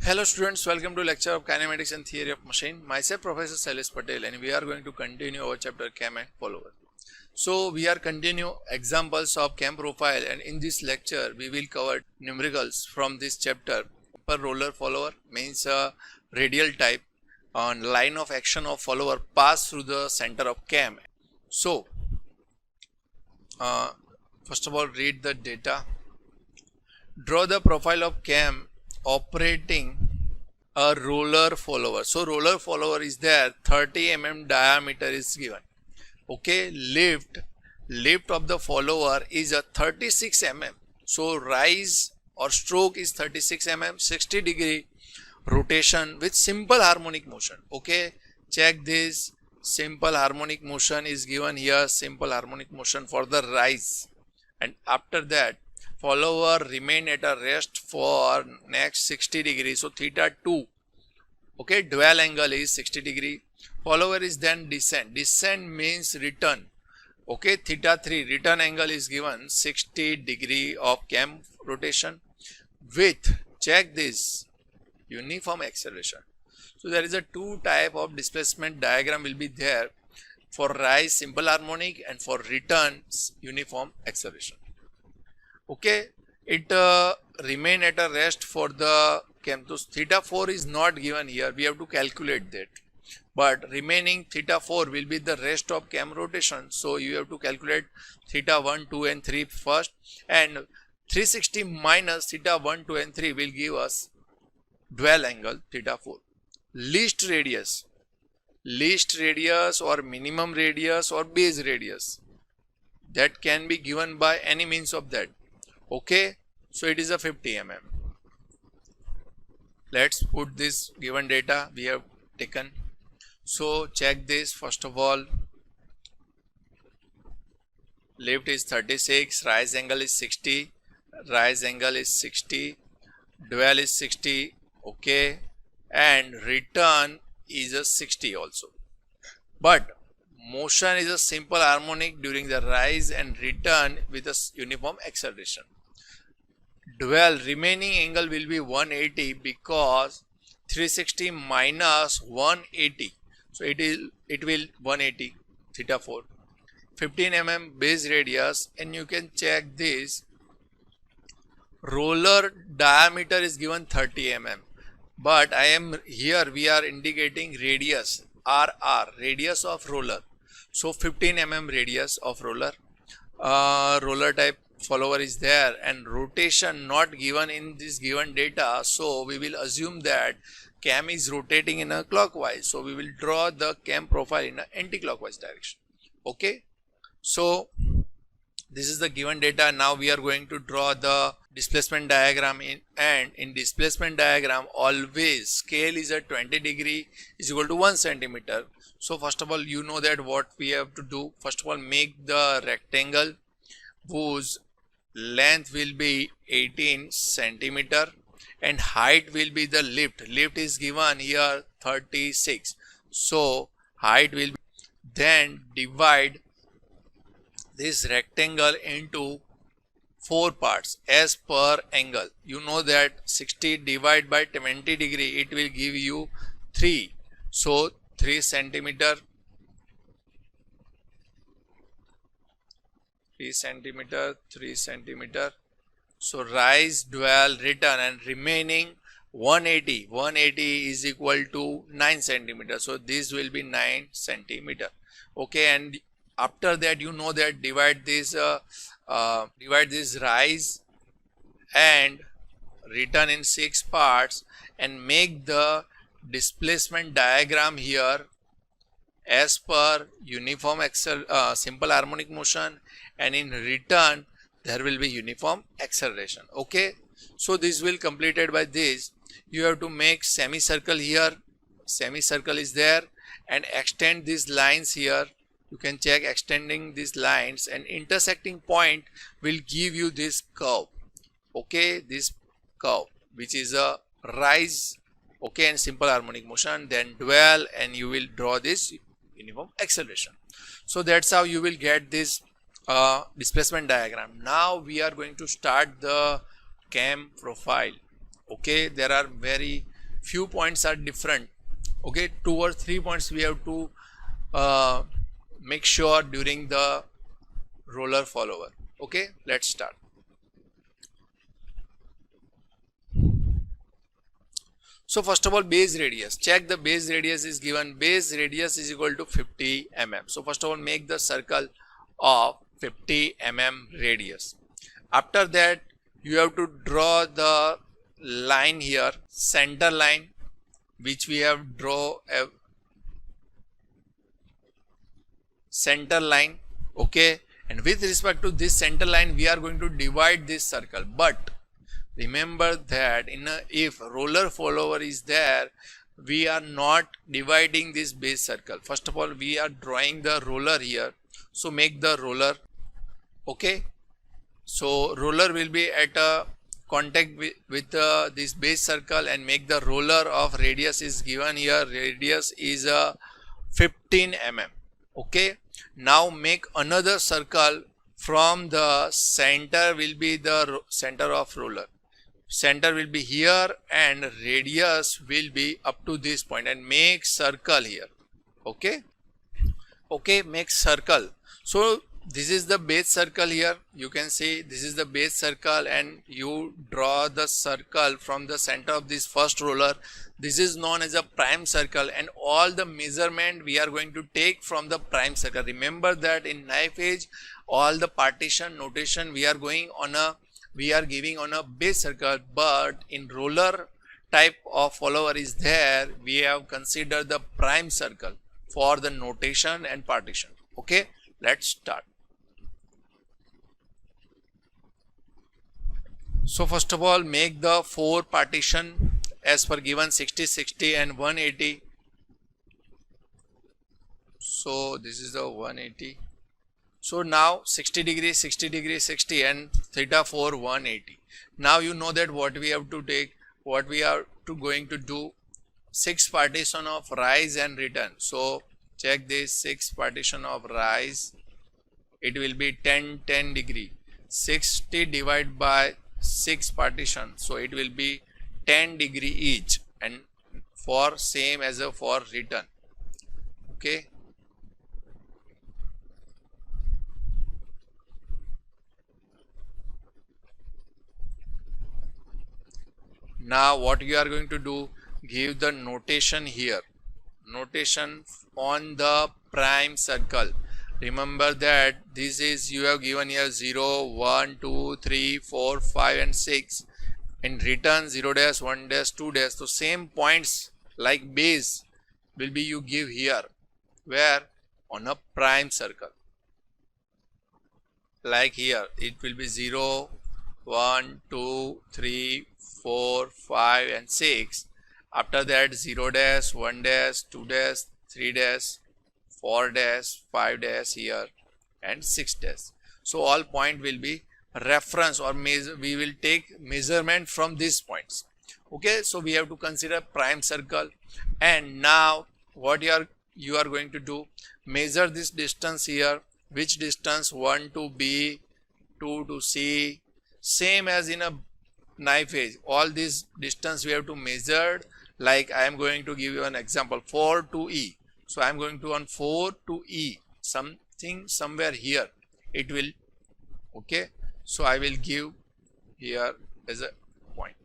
Hello students, welcome to lecture of Kinematics and Theory of Machine. Myself Professor Sailesh Patel, and we are going to continue our chapter Cam and Follower. So we are continue examples of cam profile, and in this lecture we will cover numericals from this chapter. Per roller follower means a radial type on line of action of follower pass through the center of cam. So first of all, read the data. Draw the profile of cam operating a roller follower. So roller follower is there, 30 mm diameter is given. Okay, lift of the follower is a 36 mm. So rise or stroke is 36 mm, 60 degree rotation with simple harmonic motion. Okay, check this, simple harmonic motion is given here, simple harmonic motion for the rise, and after that follower remain at a rest for next 60 degrees, so theta 2. Okay, dwell angle is 60 degree. Follower is then descent. Descent means return. Okay, theta 3, return angle is given 60 degree of cam rotation with, check this, uniform acceleration. So there is a two type of displacement diagram will be there, for rise simple harmonic and for return uniform acceleration. Okay, it remain at a rest for the cam. So theta 4 is not given here, we have to calculate that, but remaining theta 4 will be the rest of cam rotation. So you have to calculate theta 1, 2 and 3 first, and 360 minus theta 1, 2 and 3 will give us dwell angle theta 4. Least radius or minimum radius or base radius, that can be given by any means of that. Okay, so it is a 50 mm. Let's put this given data we have taken. So check this, first of all, lift is 36, rise angle is 60, dwell is 60, okay, and return is a 60 also. But motion is a simple harmonic during the rise and return with a uniform acceleration. Dwell remaining angle will be 180 because 360 minus 180, so it will 180 theta 4. 15 mm base radius, and you can check this, roller diameter is given 30 mm, but I am here we are indicating radius, RR, radius of roller. So 15 mm radius of roller. Roller type follower is there, and rotation not given in this given data, so we will assume that cam is rotating in a clockwise, so we will draw the cam profile in an anti-clockwise direction. Okay, so this is the given data. Now we are going to draw the displacement diagram and in displacement diagram always scale is at 20 degree is equal to 1 centimeter. So first of all, you know that what we have to do, first of all, make the rectangle whose length will be 18 centimeter and height will be the lift is given here 36, so height will be, then divide this rectangle into 4 parts as per angle. You know that 60 divided by 20 degree, it will give you 3, so 3 centimeter, 3 centimeter. So rise, dwell, return, and remaining 180 is equal to 9 centimeter. So this will be 9 centimeter. Okay, and after that you know that divide this rise and return in 6 parts and make the displacement diagram here as per uniform simple harmonic motion, and in return there will be uniform acceleration. Okay, so this will completed by this. You have to make semicircle here, semicircle is there, and extend these lines here. You can check extending these lines, and intersecting point will give you this curve. Okay, this curve which is a rise, okay, and simple harmonic motion, then dwell, and you will draw this uniform acceleration. So that's how you will get this displacement diagram. Now we are going to start the cam profile. Okay, there are very few points are different. Okay, 2 or 3 points we have to make sure during the roller follower. Okay, let's start. So first of all, base radius. Check the base radius is given. Base radius is equal to 50 mm. So first of all, make the circle of 50 mm radius. After that, you have to draw the line here, center line, which we have draw a center line. Okay, and with respect to this center line, we are going to divide this circle. But remember that if roller follower is there, we are not dividing this base circle. First of all, we are drawing the roller here. So make the roller. Okay. So roller will be at a contact with this base circle, and make the roller of radius is given here. Radius is 15 mm. Okay. Now make another circle from the center will be the center of roller. Center will be here and radius will be up to this point, and make circle here. Okay. Okay, make circle. So this is the base circle here. You can see this is the base circle, and you draw the circle from the center of this first roller. This is known as a prime circle, and all the measurement we are going to take from the prime circle. Remember that in knife edge, all the partition notation we are giving on a base circle, but in roller type of follower is there, we have considered the prime circle for the notation and partition. Okay, let's start. So first of all, make the 4 partition as per given, 60, 60 and 180. So this is the 180. So now 60 degree, 60 degree, 60 and theta 4, 180. Now you know that what we have to take, what we are going to do, 6 partition of rise and return. So check this, 6 partition of rise, it will be 10, 10 degree. 60 divided by 6 partition, so it will be 10 degree each, and for same as for return. Okay. Now what you are going to do, give the notation here, notation on the prime circle. Remember that this is, you have given here 0, 1, 2, 3, 4, 5 and 6. In return 0 dash, 1 dash, 2 dash. So same points like base will be you give here, where on a prime circle. Like here it will be 0, 1, 2, 3, 4, 5 and 6. After that 0 dash, 1 dash, 2 dash, 3 dash, 4 dash, 5 dash here and 6 dash. So all point will be reference or measure, we will take measurement from these points. Okay, so we have to consider prime circle. And now what you are going to do, measure this distance here. Which distance? 1 to B, 2 to C. Same as in a knife edge, all this distance we have to measure. Like I am going to give you an example, 4 to E. So I am going to on 4 to E, something somewhere here it will. Okay, so I will give here as a point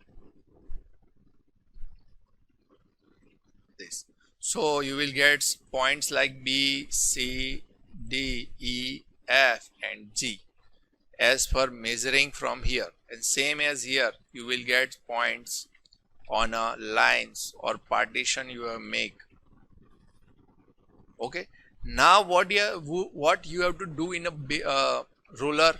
this. So you will get points like B, C, D, E, F and G as per measuring from here. And same as here, you will get points on a lines or partition you have make. Okay, now what you have to do in a roller.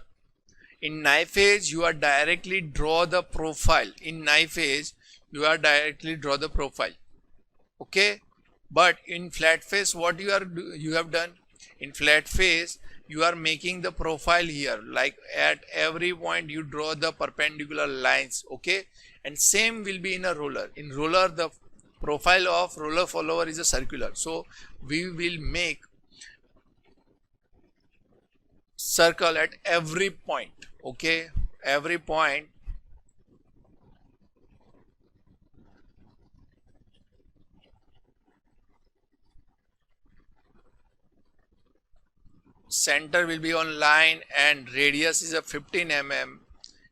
In knife edge you are directly draw the profile. In knife edge you are directly draw the profile. Okay, but in flat face what you have done, in flat face you are making the profile here, like at every point you draw the perpendicular lines. Okay, and same will be in a roller. In roller the profile of roller follower is a circular, so we will make circle at every point. Okay, every point center will be on line and radius is a 15 mm,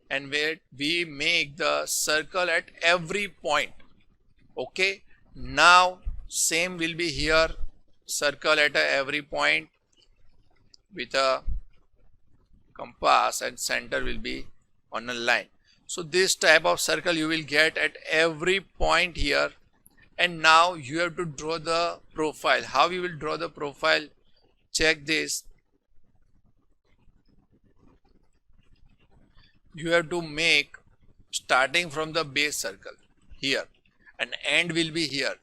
and where we make the circle at every point. Okay, now same will be here, circle at every point with a compass and center will be on a line. So this type of circle you will get at every point here. And now you have to draw the profile. How you will draw the profile? Check this. You have to make starting from the base circle here and end will be here.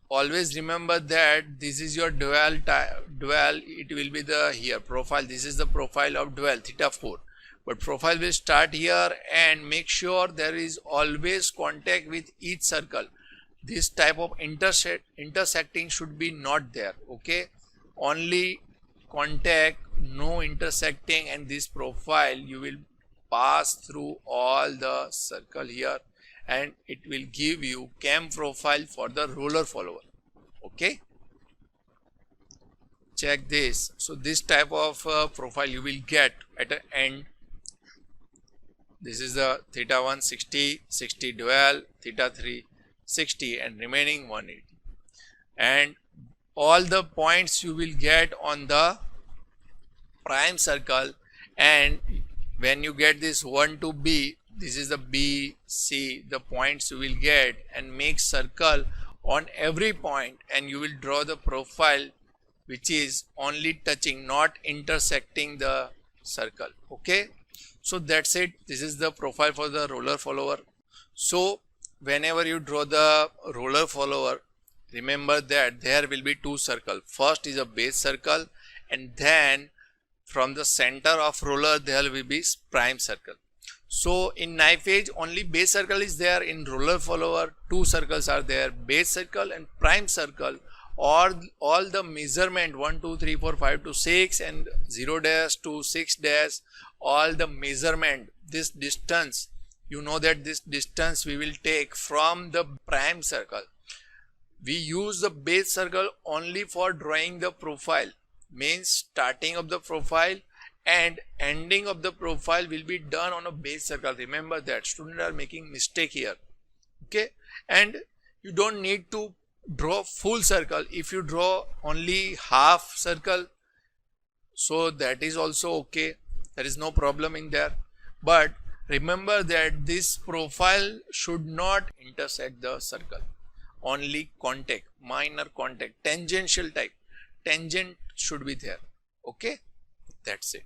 Always remember that this is your dual, it will be the here profile. This is the profile of dual theta 4, but profile will start here, and make sure there is always contact with each circle. This type of intersecting should be not there. Okay, only contact, no intersecting, and this profile you will pass through all the circle here, and it will give you cam profile for the roller follower. Okay, check this. So this type of profile you will get at the end. This is the theta 1 60, 60 dual, theta 3 60, and remaining 180, and all the points you will get on the prime circle. And when you get this 1 to B, this is the B, C, the points you will get, and make circle on every point, and you will draw the profile which is only touching, not intersecting the circle. Okay, so that's it. This is the profile for the roller follower. So whenever you draw the roller follower, remember that there will be two circles. First is a base circle, and then from the center of roller there will be prime circle. So in knife edge only base circle is there. In roller follower two circles are there, base circle and prime circle. Or all the measurement 1 2 3 4 5 to 6 and 0 dash to 6 dash, all the measurement, this distance, you know that this distance we will take from the prime circle. We use the base circle only for drawing the profile, means starting of the profile and ending of the profile will be done on a base circle. Remember that, students are making mistake here. Okay, and you don't need to draw full circle. If you draw only half circle, so that is also okay, there is no problem in there. But remember that this profile should not intersect the circle, only contact, minor contact, tangential type, tangent should be there. Okay, that's it.